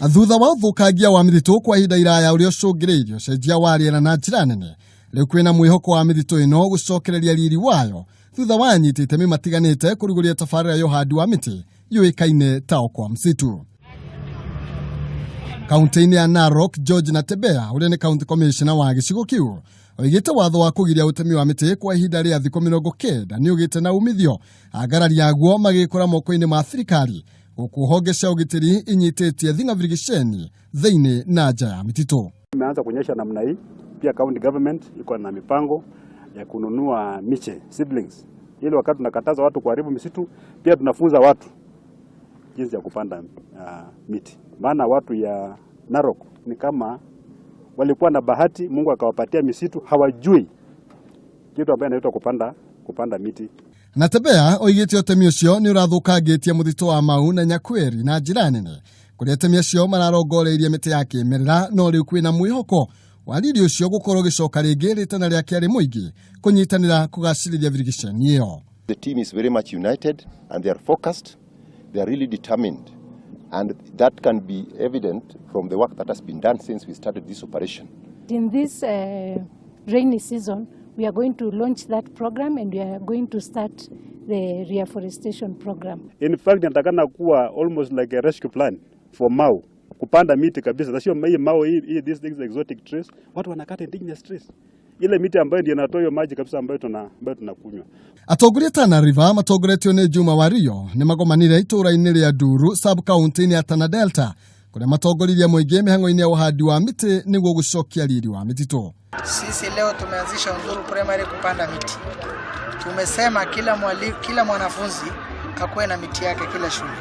Thutha wa uthukangia wa mithito kwa ihinda iraya uria ucungireirio cenjia wa riera na njira nene, riu kwina mwihoko wa mithito ino gucokereria riri wayo thutha wa anyiti itemi matiganite kuruguria tabarira ya uhandi wa miti yuikaine ta Okoa Msitu. Kaunti-ini ya Narok, George Natembeya uria ni county commissioner wa gicigo kiu oigite watho wa kugiria utemi wa miti kwa ihinda ria thikũ 90 ni ugite na umithio agarari aguo magikora moko-ini ma thirikari guku honge cia ugitiri inyitetie thinga virigisheni thiini na nja ya mititu. Imeanza kuonyesha namna hii. Pia county government iko na mipango ya kununua miche seedlings, ili wakati tunakataza watu kuharibu misitu, pia tunafunza watu jinsi ya kupanda miti. Maana watu ya Narok ni kama walikuwa na bahati, Mungu akawapatia misitu, hawajui kitu ambacho inaitwa kupanda miti. Natembeya oigite utemi ucio ni urathukangitie muthito wa Mau na Nyakweri na njira nene, kuria atemi acio mararongoreirie miti ya kimerera no riu kwina mwihoko wa riri ucio gukorwo gicoka ringi ritana ria kiari muingi kunyitanira kugaciriria virigisheni iyo. The team is very much united and they are focused, they are really determined, and that can be evident from the work that has been done since we started this operation. In this rainy season, we are going to launch that program and we are going to start the reforestation program. In fact, natakana kuwa almost like a rescue plan for Mau. Kupanda miti kabisa. Sio Mau hii these things exotic trees. Watu wanakata indigenous trees. Ile miti ambayo ndio inatoa hiyo maji kabisa ambayo tunakunywa. Atongoria Tana River matongoretio ni Juma Wario ni magomanire itura-ini ria Nduru sub county ya Tana Delta kuria matongoririe muingi mihango-ini ya uhandi wa miti niguo gucokia riri wa mititu. Sisi leo tumeanzisha Nduru Primary kupanda miti. Tumesema kila mwanafunzi akuwe na miti yake kila shule.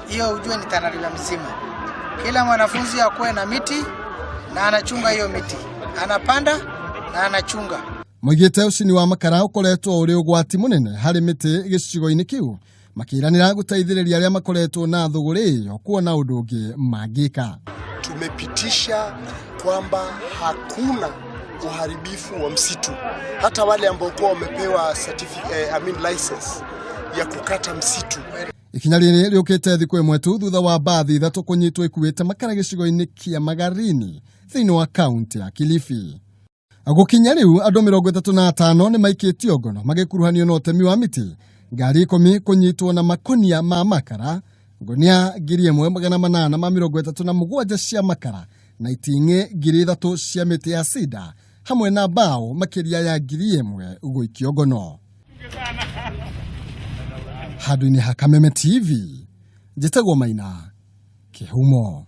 Hiyo ujue ni Tana River mzima. Kila mwanafunzi akuwe na miti na anachunga hiyo miti. Anapanda na anachunga. Mwigite ucini wa makara ukoretwo uri ugwati munene hari miti gicigo-ini kiu makiranira guteithiriria aria makoretwo na thuguri iyo kuona undu ungi mangika. Tumepitisha kwamba hakuna uharibifu wa msitu, hata wale ambao kwa wamepewa license ya kukata msitu. Ikinya riri riukite thiku imwe tu thutha wa mbathi ithatu kunyitwo ikuite makara gicigo-ini kia Magarini thiini wa kaunti ya Kilifi. Gukinya riu andu 35 ni maikitio ngono magikuruhanio na utemi wa miti, ngari 10 kunyitwo na makonia ma makara, ngonia 1837 cia makara na iting'e 3,000 cia miti ya cida hamwe na mbao makiria ya 1,000 guikio ngono. Handũ-inĩ ha Kameme TV, njĩtagwo Maina Kĩhumo.